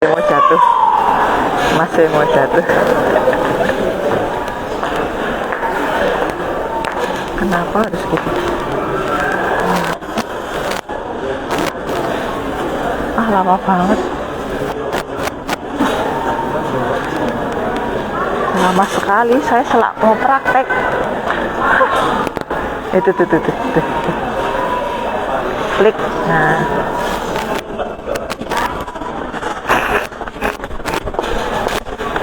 Mau jatuh, masih mau jatuh. Kenapa harus gitu? Lama banget. Lama sekali, saya mau praktek. Itu tuh. Klik. Nah.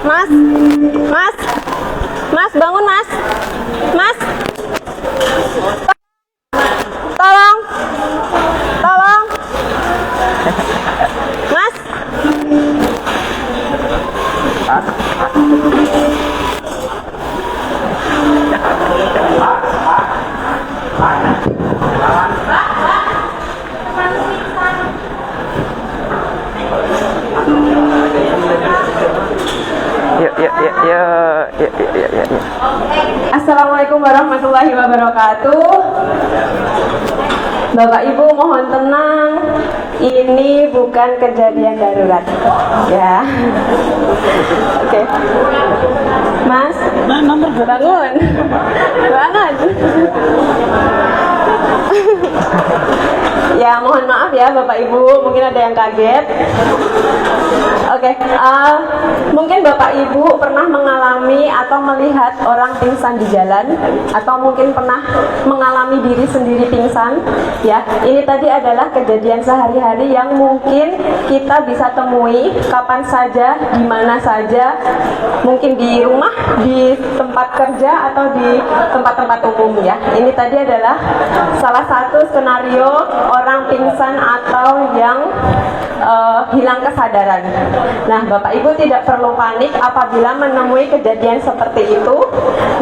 Mas, bangun mas, tolong, mas. Yuk. Assalamualaikum warahmatullahi wabarakatuh. Bapak Ibu mohon tenang, ini bukan kejadian darurat ya. Oke. Mas, bangun. Ya mohon maaf ya Bapak Ibu, mungkin ada yang kaget. Oke, mungkin Bapak Ibu pernah mengalami atau melihat orang pingsan di jalan, atau mungkin pernah mengalami diri sendiri pingsan. Ya, ini tadi adalah kejadian sehari-hari yang mungkin kita bisa temui kapan saja, di mana saja, mungkin di rumah, di tempat kerja, atau di tempat-tempat umum ya. Ini tadi adalah salah satu skenario orang pingsan atau yang hilang kesadaran. Nah, Bapak Ibu tidak perlu panik apabila menemui kejadian seperti itu.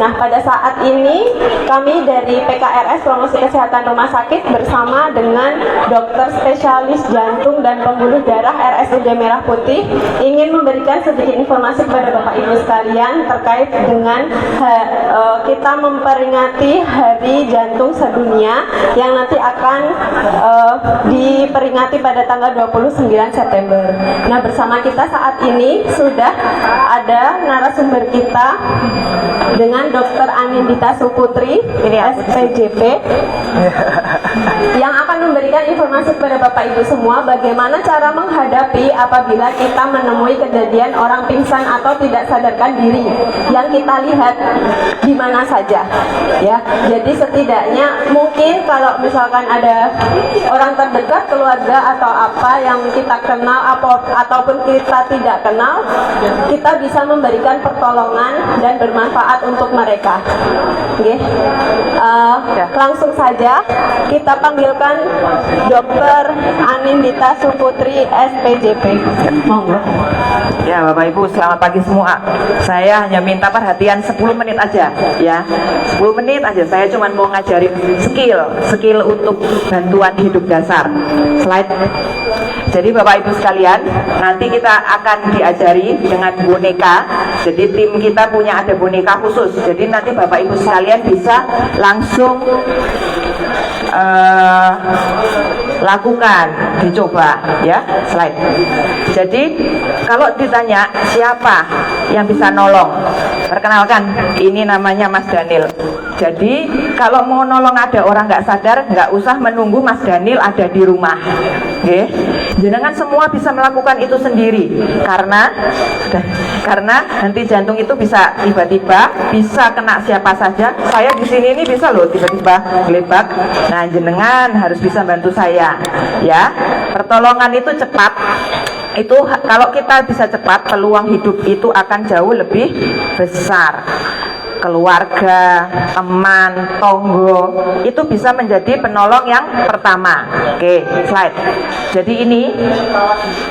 Nah, pada saat ini kami dari PKRS Promosi Kesehatan Rumah Sakit bersama dengan dokter spesialis jantung dan pembuluh darah RSUD Merah Putih ingin memberikan sedikit informasi kepada Bapak Ibu sekalian terkait dengan kita memperingati Hari Jantung Sedunia yang nanti akan diperingati pada tanggal 29 September. Nah, bersama kita saat ini sudah ada narasumber kita dengan Dr. Anindita Suputri, ini SPJP, yang akan memberikan informasi kepada Bapak Ibu semua bagaimana cara menghadapi apabila kita menemui kejadian orang pingsan atau tidak sadarkan diri yang kita lihat di mana saja. Ya, jadi setidaknya mungkin kalau misalkan ada orang terdekat, keluarga atau apa yang kita kenal ataupun kita tidak kenal, kita bisa memberikan pertolongan dan bermanfaat untuk mereka. Oke. Langsung saja kita panggilkan Dr. Anindita Suputri SPJP. Monggo. Ya, Bapak Ibu, selamat pagi semua. Saya hanya minta perhatian 10 menit aja ya. 10 menit aja, saya cuma mau ngajarin skill untuk bantuan hidup dasar. Slide. Jadi Bapak Ibu sekalian, nanti kita akan diajari dengan boneka. Jadi tim kita punya ada boneka khusus. Jadi nanti Bapak Ibu sekalian bisa langsung lakukan, dicoba ya. Slide. Jadi kalau ditanya siapa yang bisa nolong, perkenalkan, ini namanya Mas Daniel. Jadi kalau mau nolong ada orang nggak sadar, nggak usah menunggu Mas Daniel ada di rumah. Oke, jenengan semua bisa melakukan itu sendiri karena nanti jantung itu bisa tiba-tiba bisa kena siapa saja. Saya di sini ini bisa loh tiba-tiba gelebak. Nah, jenengan harus bisa bantu saya ya. Pertolongan itu cepat. Itu kalau kita bisa cepat, peluang hidup itu akan jauh lebih besar. Keluarga, teman, tonggo itu bisa menjadi penolong yang pertama. Oke, slide. Jadi ini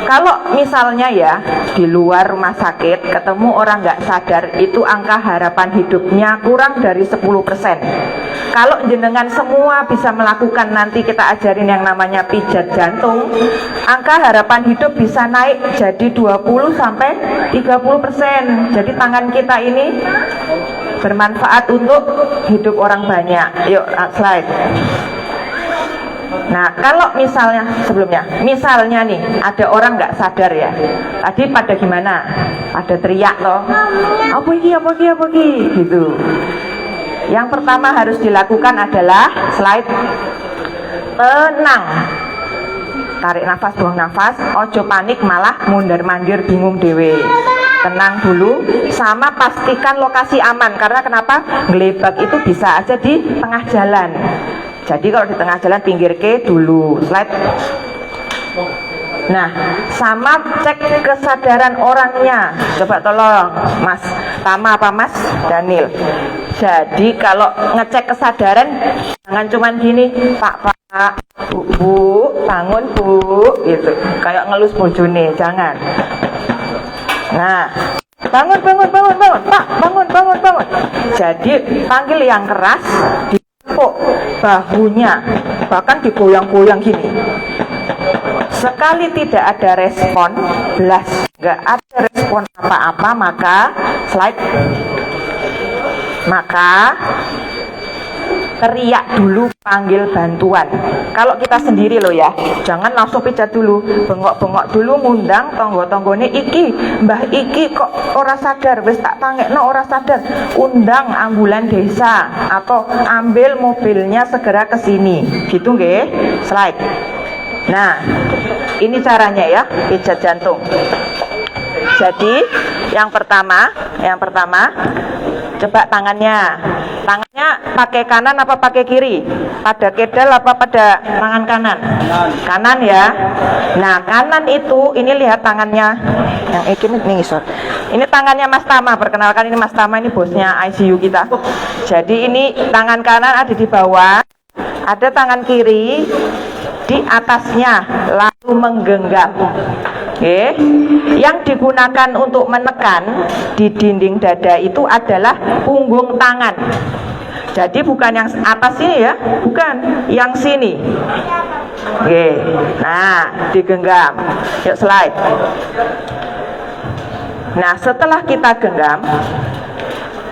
kalau misalnya ya di luar rumah sakit ketemu orang nggak sadar, itu angka harapan hidupnya kurang dari 10%. Kalau jenengan semua bisa melakukan, nanti kita ajarin yang namanya pijat jantung, angka harapan hidup bisa naik jadi 20 sampai 30%. Jadi tangan kita ini bermanfaat untuk hidup orang banyak. Yuk, slide. Nah, kalau misalnya misalnya nih ada orang nggak sadar ya, tadi pada gimana? Pada teriak toh, apa iki, gitu. Yang pertama harus dilakukan adalah slide tenang. Tarik nafas, buang nafas, ojo panik malah mundar-mandir bingung dewe. Tenang dulu, sama pastikan lokasi aman. Karena kenapa? Gelebak itu bisa aja di tengah jalan. Jadi kalau di tengah jalan pinggir ke dulu, slide. Nah, sama cek kesadaran orangnya. Coba tolong Mas Tama apa Mas Daniel. Jadi kalau ngecek kesadaran jangan cuman gini, Pak, Bu, bangun Bu, gitu. Kayak ngelus bojone, jangan. Nah, bangun, Pak, bangun. Jadi panggil yang keras, dipuk bahunya, bahkan digoyang-goyang gini. Sekali tidak ada respon, nggak ada respon apa-apa, maka teriak dulu, panggil bantuan. Kalau kita sendiri loh ya, jangan langsung pijat dulu, bengok-bengok dulu, ngundang tonggo-tonggone, iki mbah iki kok ora sadar, wis tak pangekno ora sadar, undang ambulan desa atau ambil mobilnya segera ke sini, gitu nggih. Slide. Nah, ini caranya ya, pijat jantung. Jadi yang pertama coba tangannya pakai kanan apa pakai kiri? Pada kedal apa pada tangan kanan? Kanan ya. Nah, kanan itu, ini lihat tangannya yang ini ngisor. Ini tangannya Mas Tama, perkenalkan ini Mas Tama, ini bosnya ICU kita. Jadi ini tangan kanan ada di bawah, ada tangan kiri di atasnya, lalu menggenggam. Oke. Yang digunakan untuk menekan di dinding dada itu adalah punggung tangan. Jadi bukan yang atas ini ya, bukan yang sini. Oke. Nah, digenggam. Yuk slide. Nah, setelah kita genggam,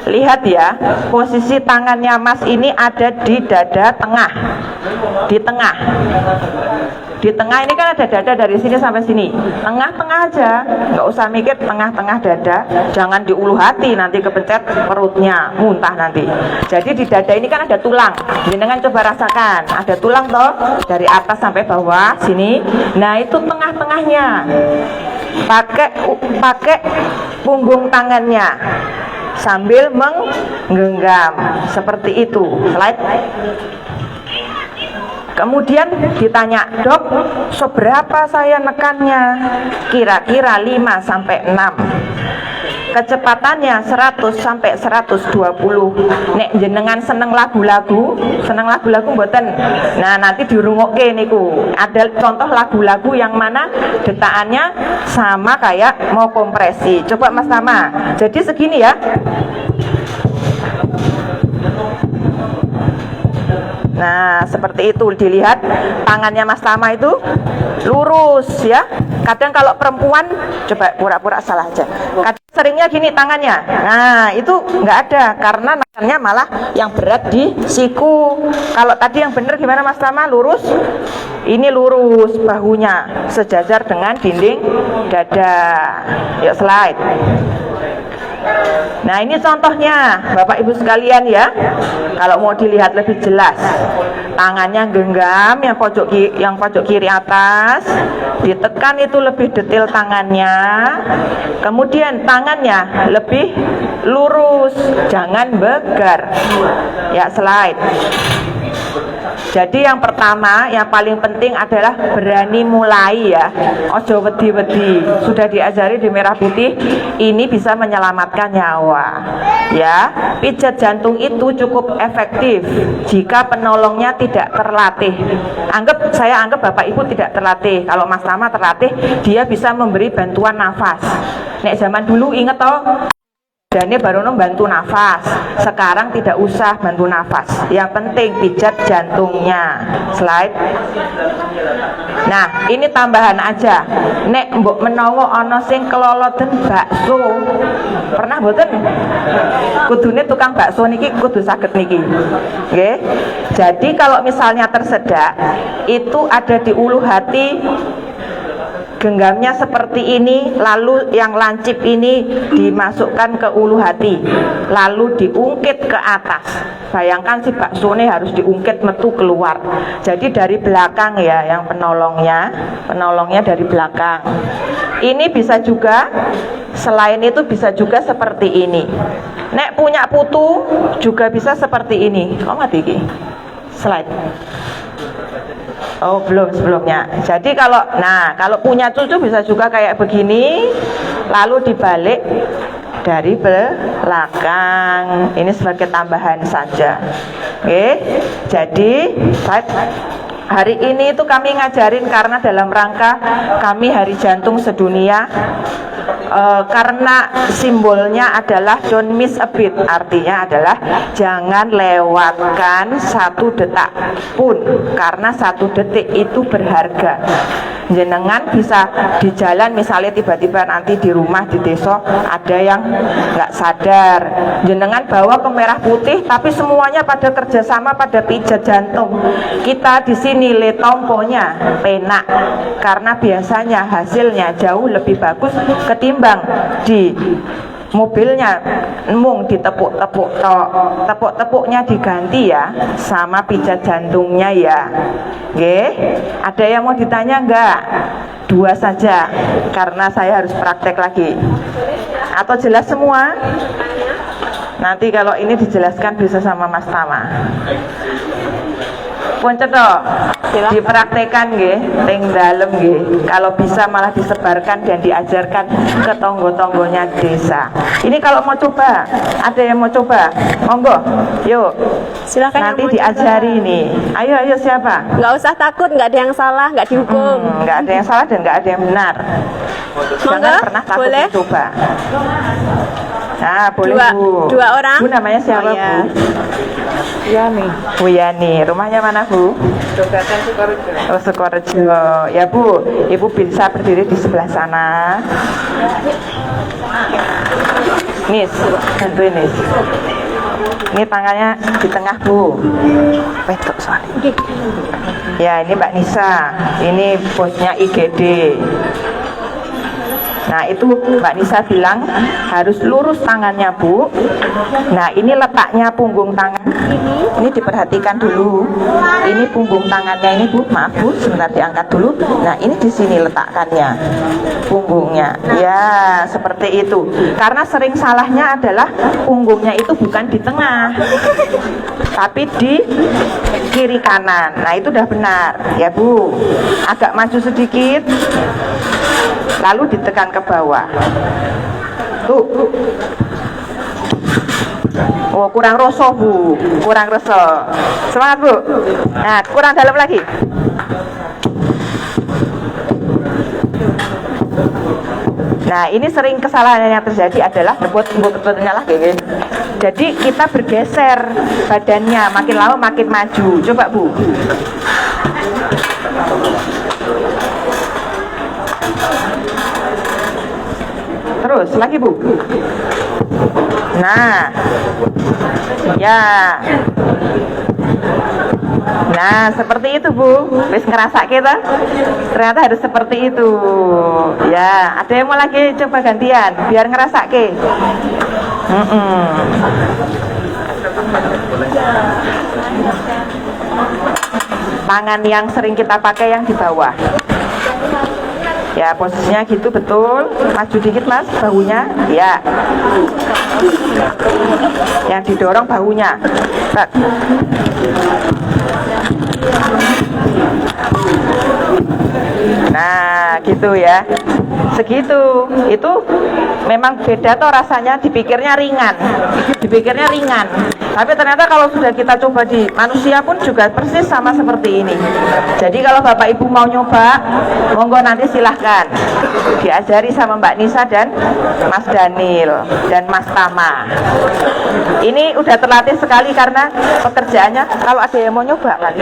lihat ya, posisi tangannya Mas ini ada di dada tengah. Di tengah ini kan ada dada dari sini sampai sini. Tengah-tengah aja, nggak usah mikir tengah-tengah dada. Jangan di ulu hati, nanti kepencet perutnya, muntah nanti. Jadi di dada ini kan ada tulang. Jenengan coba rasakan, ada tulang toh dari atas sampai bawah sini. Nah, itu tengah-tengahnya. Pakai punggung tangannya sambil menggenggam seperti itu. Slide. Kemudian ditanya, Dok, seberapa saya nekannya? Kira-kira 5 sampai 6. Kecepatannya 100 sampai 120. Nek jenengan seneng lagu-lagu mboten. Nah, nanti dirungokke niku. Ada contoh lagu-lagu yang mana detakannya sama kayak mau kompresi. Coba Mas Tama. Jadi segini ya. Nah, seperti itu, dilihat tangannya Mas Tama itu lurus ya. Kadang kalau perempuan, coba pura-pura salah aja. Kadang seringnya gini tangannya. Nah, itu nggak ada, karena tangannya malah yang berat di siku. Kalau tadi yang benar gimana Mas Tama? Lurus. Ini lurus bahunya sejajar dengan dinding dada. Yuk slide. Nah, ini contohnya Bapak Ibu sekalian ya. Kalau mau dilihat lebih jelas, tangannya genggam, yang pojok kiri atas, ditekan itu lebih detail tangannya. Kemudian tangannya lebih lurus, jangan begar. Ya, slide. Jadi yang pertama, yang paling penting adalah berani mulai ya. Ojo wedi-wedi. Sudah diajari di Merah Putih, ini bisa menyelamatkan nyawa. Ya, pijat jantung itu cukup efektif jika penolongnya tidak terlatih. Saya anggap Bapak Ibu tidak terlatih. Kalau Mas Tama terlatih, dia bisa memberi bantuan nafas. Nek zaman dulu inget toh, Dani baru bantu nafas. Sekarang tidak usah bantu nafas. Yang penting pijat jantungnya. Slide. Nah, ini tambahan aja. Nek mbok menawa ana sing keloloten bakso. Pernah mboten? Kudune tukang bakso niki kudu saged niki. Nggih. Jadi kalau misalnya tersedak, itu ada di ulu hati. Genggamnya seperti ini, lalu yang lancip ini dimasukkan ke ulu hati, lalu diungkit ke atas. Bayangkan si bakso ini harus diungkit metu keluar. Jadi dari belakang ya, yang penolongnya dari belakang. Ini bisa juga, selain itu bisa juga seperti ini. Nek punya putu juga bisa seperti ini. Kok mati iki? Slide. Oh belum sebelumnya. Jadi kalau punya cucu bisa juga kayak begini, lalu dibalik dari belakang. Ini sebagai tambahan saja. Oke. Jadi hari ini itu kami ngajarin karena dalam rangka kami Hari Jantung Sedunia. Karena simbolnya adalah don't miss a beat, artinya adalah jangan lewatkan 1 detak pun, karena 1 detik itu berharga. Jenengan bisa di jalan, misalnya tiba-tiba nanti di rumah di desa ada yang nggak sadar, jenengan bawa ke merah putih, tapi semuanya pada kerjasama pada pijat jantung. Kita di sini le tomponya penak, karena biasanya hasilnya jauh lebih bagus ketimbang di mobilnya mung ditepuk-tepuk tepuk-tepuknya diganti ya sama pijat jantungnya ya. Nggih, ada yang mau ditanya enggak? 2 saja karena saya harus praktek lagi. Atau jelas semua? Nanti kalau ini dijelaskan bisa sama Mas Tama. Pun cetok dipraktekan nggih teng dalem nggih. Kalau bisa malah disebarkan dan diajarkan ke tonggo-tonggonya desa. Ini kalau mau coba, ada yang mau coba? Monggo. Yuk. Silakan. Nanti diajari ini. Ayo siapa? Nggak usah takut, nggak ada yang salah, nggak dihukum. Nggak ada yang salah dan nggak ada yang benar. Jangan pernah takut mencoba. Nah, boleh Bu. 2 orang. Bu namanya siapa Bu? Yani. Bu Yani. Rumahnya mana Bu? Jogatan Sukorejo. Oh Sukorejo. Ya Bu, Ibu bisa berdiri di sebelah sana. Nis, bantuin Nis. Ini tangannya di tengah Bu. Wedok soalnya. Ya ini Mbak Nisa. Ini bosnya IGD. Nah itu Mbak Nisa bilang harus lurus tangannya Bu. Nah ini letaknya punggung tangan. Ini diperhatikan dulu. Ini punggung tangannya ini Bu. Maaf Bu, sebentar diangkat dulu. Nah ini di sini letakkannya punggungnya. Ya seperti itu. Karena sering salahnya adalah punggungnya itu bukan di tengah, tapi di kiri kanan. Nah itu udah benar ya Bu. Agak maju sedikit. Lalu ditekan ke bawah. Tuh. Oh, kurang rasa Bu. Kurang rasa. Semangat Bu. Nah, kurang dalam lagi. Nah, ini sering kesalahan yang terjadi adalah betulnya lah kayak. Jadi kita bergeser badannya, makin lama makin maju. Coba Bu. Terus lagi Bu. Nah, ya. Nah seperti itu Bu. Wis ngerasa kita ternyata harus seperti itu. Ya, ada yang mau lagi coba gantian biar ngerasa ke. Tangan yang sering kita pakai yang di bawah. Ya posisinya gitu betul. Maju dikit Mas bahunya. Ya. Yang didorong bahunya. Nah, gitu ya. Segitu. Itu memang beda tuh rasanya, dipikirnya ringan. Dipikirnya ringan. Tapi ternyata kalau sudah kita coba di manusia pun juga persis sama seperti ini. Jadi kalau Bapak Ibu mau nyoba, monggo nanti silahkan diajari sama Mbak Nisa dan Mas Daniel dan Mas Tama. Ini udah terlatih sekali karena pekerjaannya, kalau ada yang mau nyoba kali.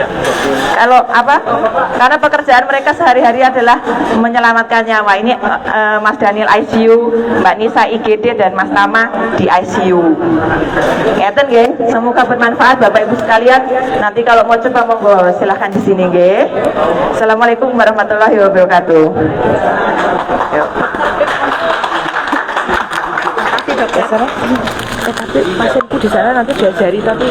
Kalau apa? Karena pekerjaan mereka sehari-hari adalah menyelamatkan nyawa. Ini Mas Daniel ICU, Mbak Nisa IGD dan Mas Tama di ICU. Ngeten nggih, semoga bermanfaat Bapak Ibu sekalian. Nanti kalau mau coba monggo silahkan di sini nggih. Assalamualaikum warahmatullahi wabarakatuh. Yuk. Di sana, tapi pasienku di sana nanti diajari tapi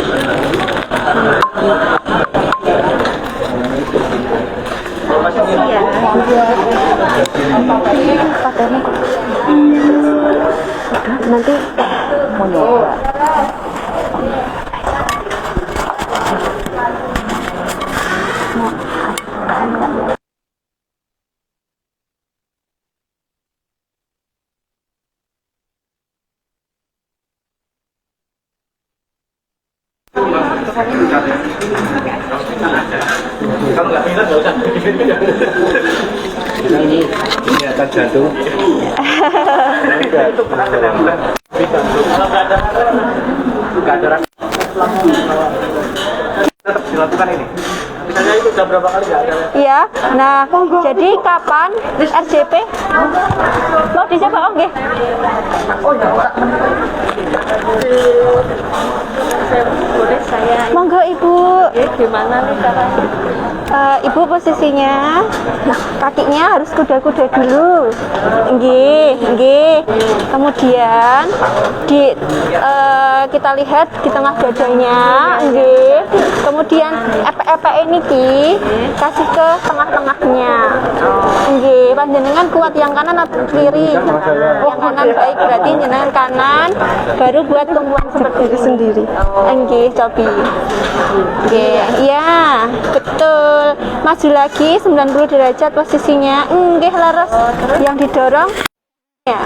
Nanti mau nyoba. Kalau nggak minat nggak usah. Ini akan jantung. Itu pernah ada yang bisa. Kalau nggak ada tetap dilakukan ini. Misalnya itu sudah berapa kali nggak ada? Iya. Nah, jadi kapan RJP? Mau dicoba oh nggih? Oh ya, Pak. Boleh saya. Monggo Ibu. Gimana nih caranya? Ibu posisinya kakinya harus kuda-kuda dulu. Nggih, nggih. Kemudian kita lihat di tengah dadanya, nggih. Kemudian epek-epek ini kasih ke tengah-tengahnya. Nggih, panjenengan kuat yang kanan atau kiri? Yang kanan baik, berarti jenengan kanan baru buat tumpuan seperti itu sendiri. Nggih, cobi. Nggih, iya, betul. Maju lagi 90 derajat posisinya. Nggih, leres. Yang didorong ya.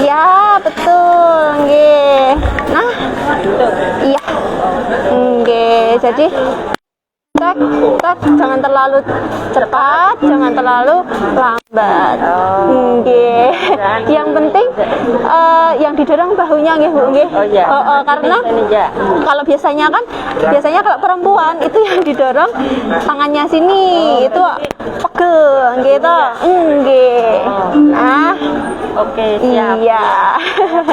Ya, betul. Nggih. Nah, iya. Nggih, jadi tek, jangan terlalu cepat, jangan terlalu lambat. Nggih. Yang penting yang didorong bahunya nggih, Bu, nggih. Karena kalau biasanya kalau perempuan itu yang didorong tangannya sini, itu pegel gitu. Nggih. Nah, oke, siap. Iya.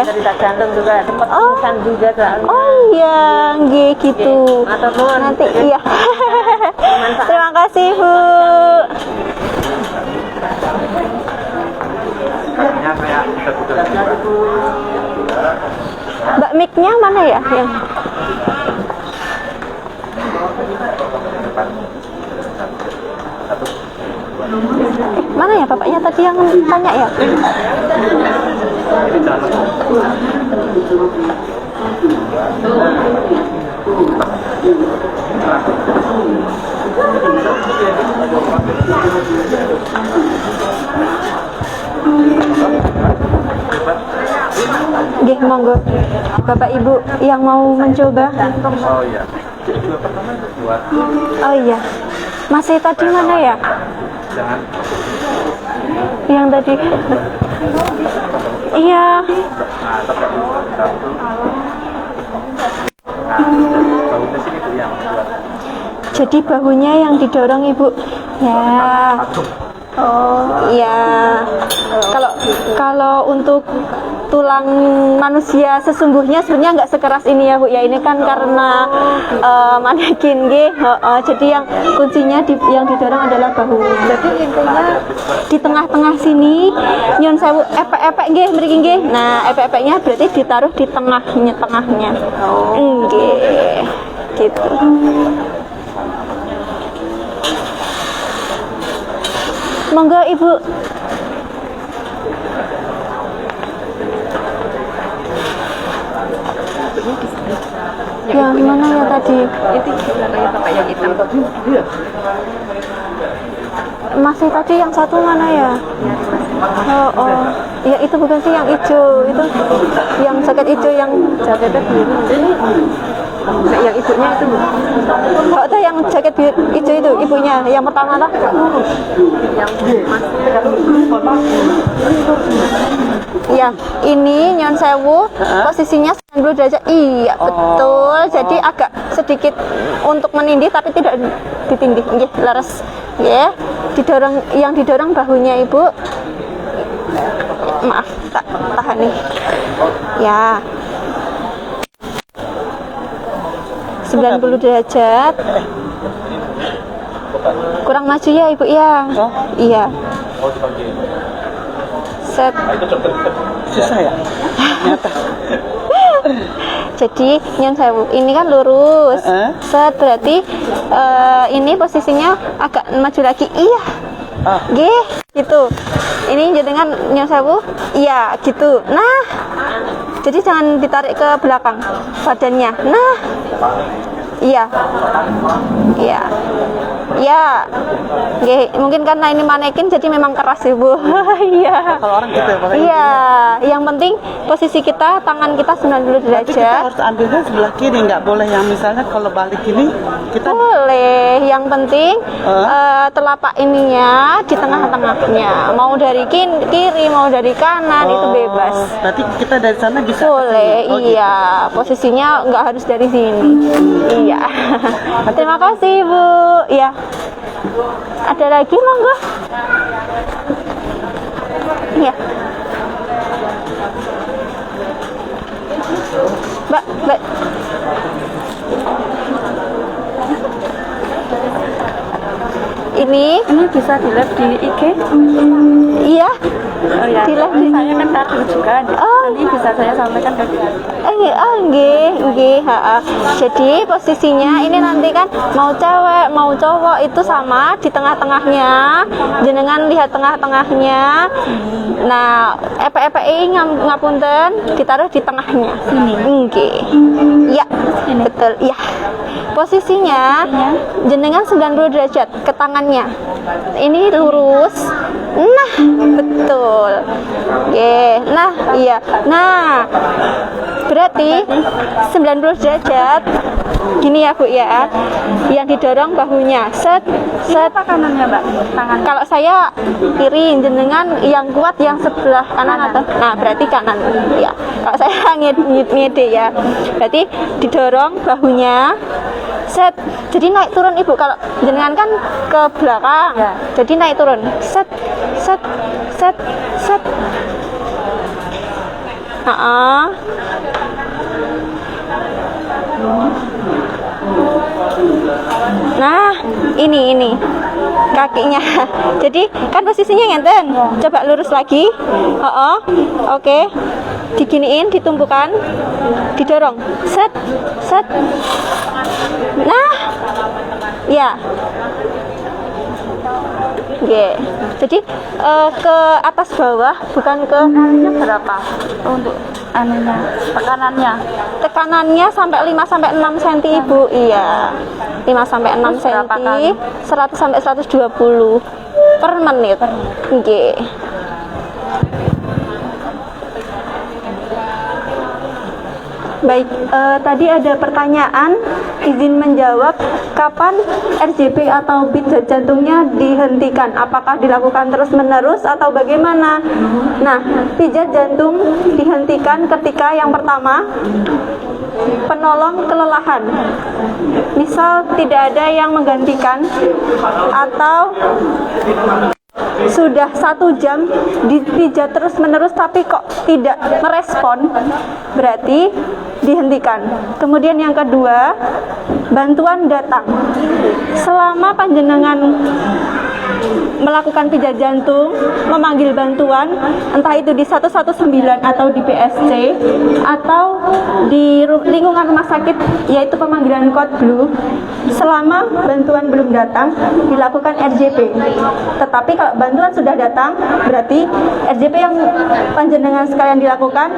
Cerita jantung juga sempat pingsan juga soalnya. Oh iya, nggih gitu. Nanti iya. Terima kasih, Bu. Mbak mic-nya mana ya? Yang mana ya bapaknya tadi yang tanya ya? Nggih, monggo. Bapak Ibu yang mau mencoba. Oh iya. Oh iya. Masih tadi mana ya? Jangan. Yang tadi. Iya. Jadi bahunya yang didorong, Ibu. Ya. Oh, iya. Kalau untuk tulang manusia sesungguhnya sebenarnya nggak sekeras ini ya, Bu. Ya ini kan karena manekin, nggih. Jadi yang kuncinya yang didorong adalah bahu. Jadi intinya di tengah-tengah sini nyon sewu epek-epek nggih mriki nggih. Nah, epek-epeknya berarti ditaruh di tengahnya. Nggih. Gitu. Monggo Ibu. Yang mana ya tadi? Itu juga kayak bapak yang hitam. masih tadi yang satu mana ya? Oh, ya itu bukan sih yang hijau itu, yang jaket hijau yang jaketnya biru. Ini yang ibunya itu. Oh, itu yang jaket biru hijau itu ibunya, yang pertama lah. Yang iya, ini nyon sewu posisinya 90 derajat. Iya, betul. Jadi agak sedikit untuk menindih tapi tidak ditindih. Nggih, leres. Nggih. Didorong, yang didorong bahunya Ibu. Maaf, tak tahan nih. Ya. 90 derajat. Kurang maju ya Ibu ya. Iya. Set. Susah ya? Nyata. Jadi nyon sewu, ini kan lurus. Set, berarti ini posisinya agak maju lagi. Iya. G, gitu. Ini jenengan nyon sewu. Iya, gitu. Nah. Jadi jangan ditarik ke belakang badannya. Nah. Iya. Iya. Ya, mungkin karena ini manekin jadi memang keras Ibu. Iya. Kalau orang gitu ya Pak? Iya, yang penting posisi kita, tangan kita 90 derajat. Tapi kita harus ambilnya sebelah kiri, nggak boleh yang misalnya kalau balik ini kita boleh. Yang penting telapak ininya di tengah-tengahnya. Mau dari kiri, mau dari kanan itu bebas. Berarti kita dari sana bisa. Boleh, iya. Posisinya nggak harus dari sini. Iya. Terima kasih Ibu. Iya. Ada lagi monggo? Iya. Mbak. Ini bisa di live di IG? Iya. Oh ya. Di live di saya kan tadi juga. Nanti bisa saya sampaikan ke dia. Nggih. Jadi posisinya ini nanti kan mau cewek, mau cowok itu sama di tengah-tengahnya. Jenengan lihat tengah-tengahnya. Nah, epe-epe ngapunten ditaruh di tengahnya. Sini. Nggih. Iya. Betul. Iya. Posisinya jenengan 90 derajat ke tangannya. Ini lurus. Nah, betul. Oke. Nah, iya. Nah, berarti 90 derajat. Gini ya Bu ya. Yang didorong bahunya. Set. Apa kanannya Mbak? Tangan. Kalau saya kiri, jenengan yang kuat yang sebelah kanan atau nah, berarti kanan. Ya. Kalau saya ngede ya. Berarti didorong bahunya. Set. Jadi naik turun Ibu. Kalau jenengan kan ke belakang. Ya. Jadi naik turun. Set. Nah, ini kakinya. Jadi kan posisinya ngenten. Coba lurus lagi. Oke. Diginiin, ditumpukan, didorong. Set. Nah. Ya. Jadi ke atas bawah, bukan ke kalinya berapa untuk anunya, tekanannya sampai 5 sampai 6 cm Ibu. Iya. 5 sampai 6 cm, 100 sampai 120 per menit. Nggih. Baik, tadi ada pertanyaan, izin menjawab, kapan RJP atau beat jantungnya dihentikan? Apakah dilakukan terus-menerus atau bagaimana? Nah, pijat jantung dihentikan ketika yang pertama, penolong kelelahan. Misal tidak ada yang menggantikan atau sudah 1 jam dipijat terus-menerus tapi kok tidak merespon, berarti dihentikan. Kemudian yang kedua, bantuan datang. Selama panjenengan melakukan pijat jantung, memanggil bantuan, entah itu di 119 atau di PSC atau di lingkungan rumah sakit, yaitu pemanggilan code blue, selama bantuan belum datang, dilakukan RJP. Tetapi kalau bantuan sudah datang, berarti RJP yang panjenengan sekalian dilakukan,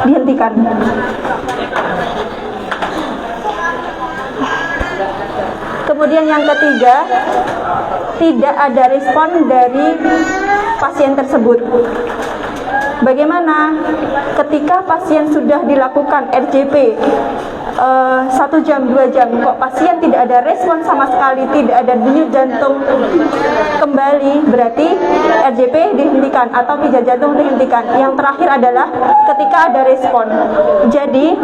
dihentikan. Kemudian yang ketiga, tidak ada respon dari pasien tersebut. Bagaimana ketika pasien sudah dilakukan RJP 1 jam, 2 jam, kok pasien tidak ada respon sama sekali, tidak ada denyut jantung kembali, berarti RJP dihentikan atau pijat jantung dihentikan. Yang terakhir adalah ketika ada respon. Jadi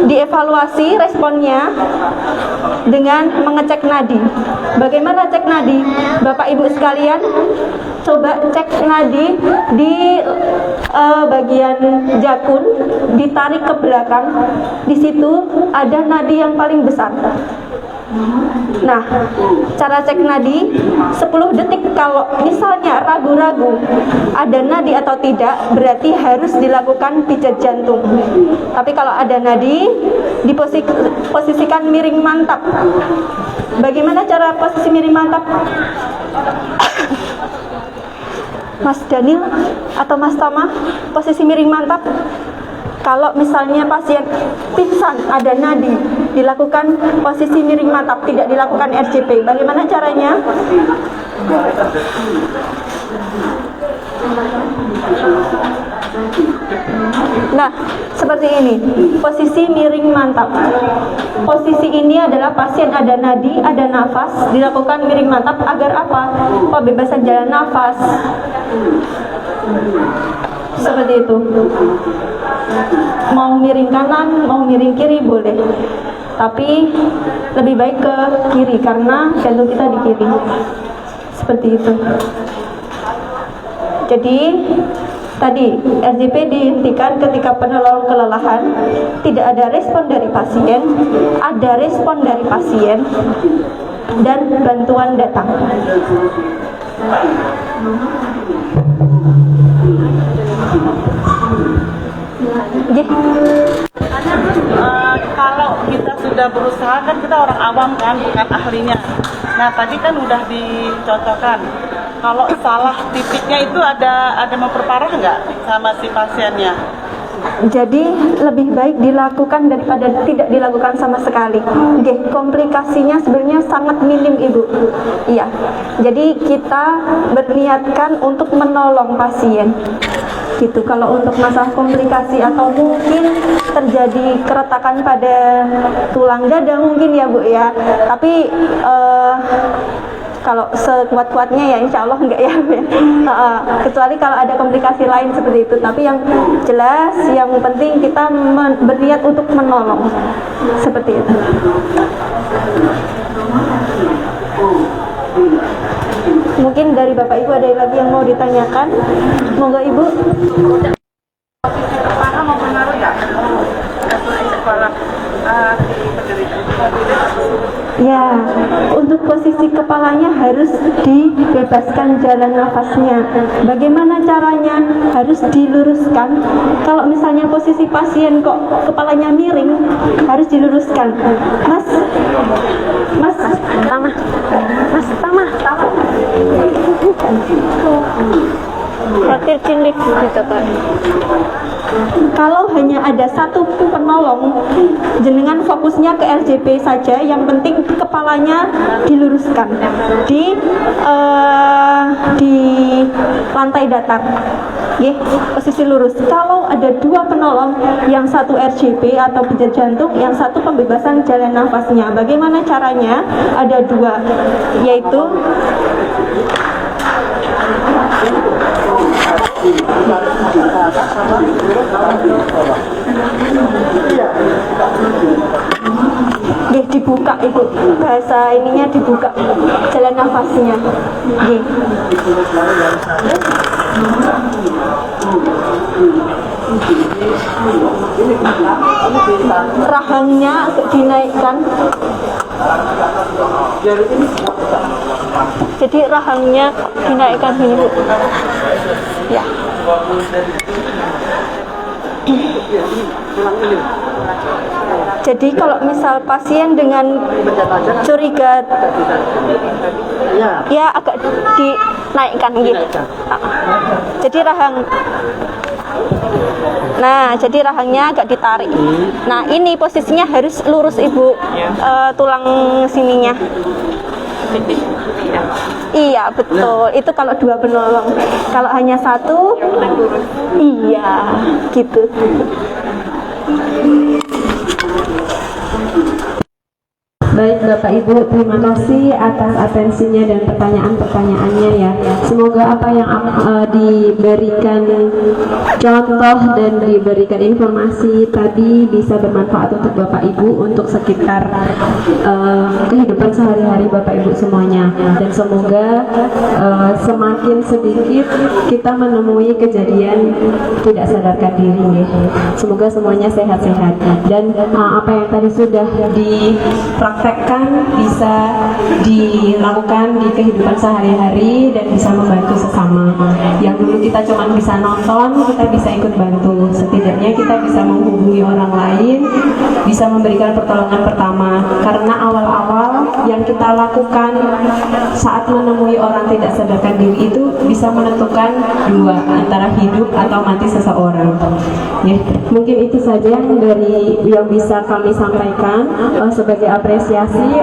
dievaluasi responnya dengan mengecek nadi. Bagaimana cek nadi? Bapak Ibu sekalian, coba cek nadi di bagian jakun, ditarik ke belakang. Di situ ada nadi yang paling besar. Nah, cara cek nadi 10 detik. Kalau misalnya ragu-ragu ada nadi atau tidak, berarti harus dilakukan pijat jantung. Tapi kalau ada nadi, diposisikan miring mantap. Bagaimana cara posisi miring mantap? Mas Daniel atau Mas Tama, posisi miring mantap. Kalau misalnya pasien pingsan, ada nadi, dilakukan posisi miring mantap, tidak dilakukan RJP. Bagaimana caranya? Nah, seperti ini, posisi miring mantap. Posisi ini adalah pasien ada nadi, ada nafas, dilakukan miring mantap agar apa? Pembebasan jalan nafas. Seperti itu. Mau miring kanan, mau miring kiri boleh. Tapi lebih baik ke kiri karena jantung kita di kiri. Seperti itu. Jadi tadi RJP dihentikan ketika penolong kelelahan, tidak ada respon dari pasien, ada respon dari pasien, dan bantuan datang. Kalau kita sudah berusaha, kan kita orang awam kan, bukan ahlinya. Nah, tadi kan udah dicocokkan. Kalau salah titiknya itu ada memperparah nggak sama si pasiennya? Jadi lebih baik dilakukan daripada tidak dilakukan sama sekali. Oke, komplikasinya sebenarnya sangat minim Ibu. Iya. Jadi kita berniatkan untuk menolong pasien. Gitu. Kalau untuk masalah komplikasi atau mungkin terjadi keretakan pada tulang dada mungkin ya Bu ya. Tapi kalau sekuat-kuatnya ya insya Allah enggak ya. Kecuali kalau ada komplikasi lain seperti itu. Tapi yang jelas, yang penting kita berniat untuk menolong. Seperti itu. Mungkin dari Bapak Ibu ada lagi yang mau ditanyakan? Monggo Ibu. Kepala mau pengaruh nggak? Kepala Ya, untuk posisi kepalanya harus dibebaskan jalan nafasnya. Bagaimana caranya? Harus diluruskan. Kalau misalnya posisi pasien kok kepalanya miring, harus diluruskan. Mas Tama. Khawatir cilik gitu kan. Kalau hanya ada satu penolong, jenengan fokusnya ke RJP saja. Yang penting kepalanya diluruskan di lantai datar, posisi lurus. Kalau ada dua penolong, yang satu RJP atau pijat jantung, yang satu pembebasan jalan nafasnya. Bagaimana caranya? Ada dua, yaitu dibuka Ibu, bahasa ininya dibuka jalan nafasnya. Rahangnya dinaikkan. Jadi rahangnya dinaikkan gini Bu. Ya. Jadi kalau misal pasien dengan curiga, ya agak dinaikkan gitu. Jadi rahang Nah, jadi rahangnya agak ditarik. Nah, ini posisinya harus lurus Ibu, tulang sininya. Iya, betul. Itu kalau dua penolong. Kalau hanya satu, iya, gitu. Baik Bapak Ibu, terima kasih atas atensinya dan pertanyaan-pertanyaannya ya. Semoga apa yang diberikan contoh dan diberikan informasi tadi bisa bermanfaat untuk Bapak Ibu untuk sekitar kehidupan sehari-hari Bapak Ibu semuanya. Dan semoga semakin sedikit kita menemui kejadian tidak sadarkan diri ya. Semoga semuanya sehat-sehat dan apa yang tadi sudah dipraktekkan bisa dilakukan di kehidupan sehari-hari dan bisa membantu sesama. Yang dulu kita cuma bisa nonton, kita bisa ikut bantu. Setidaknya kita bisa menghubungi orang lain, bisa memberikan pertolongan pertama. Karena awal-awal yang kita lakukan saat menemui orang tidak sadarkan diri itu bisa menentukan dua, antara hidup atau mati seseorang. Ya, mungkin itu saja yang bisa kami sampaikan sebagai apresiasi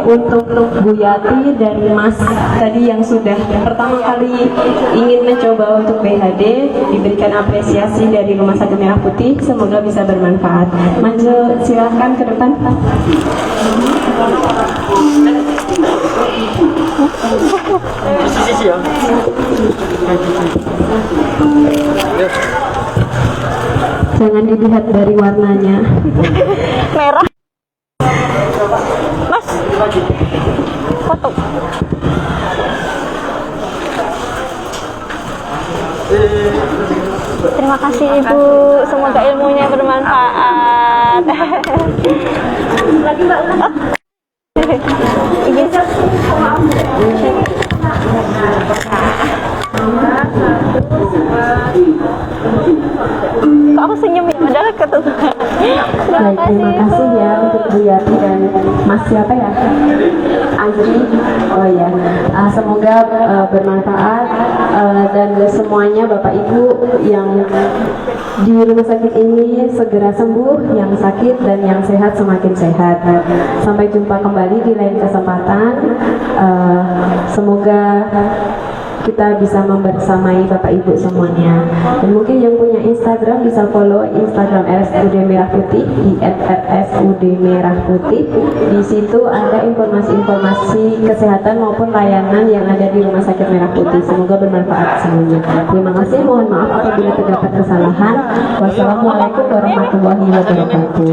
untuk Bu Yati dan Mas tadi yang sudah pertama kali ingin mencoba untuk BHD, diberikan apresiasi dari Rumah Sakit Merah Putih. Semoga bisa bermanfaat. Maju, silahkan ke depan. Sisi ya. Jangan dilihat dari warnanya. Merah. Mas, foto. Terima kasih Ibu, semoga ilmunya bermanfaat. Lagi Mbak. Izin. Kok aku senyum ya, padahal ketutup. Baik, terima kasih ya untuk Bu Yati dan Mas siapa ya? Azri. Oh ya, semoga bermanfaat dan semuanya Bapak Ibu yang di rumah sakit ini segera sembuh, yang sakit dan yang sehat semakin sehat. Sampai jumpa kembali di lain kesempatan. Semoga kita bisa membersamai Bapak Ibu semuanya. Dan mungkin yang punya Instagram bisa follow Instagram RSUD Merah Putih di @rsud Merah Putih. Di situ ada informasi-informasi kesehatan maupun layanan yang ada di Rumah Sakit Merah Putih. Semoga bermanfaat semuanya. Terima kasih. Mohon maaf apabila terdapat kesalahan. Wassalamualaikum warahmatullahi wabarakatuh.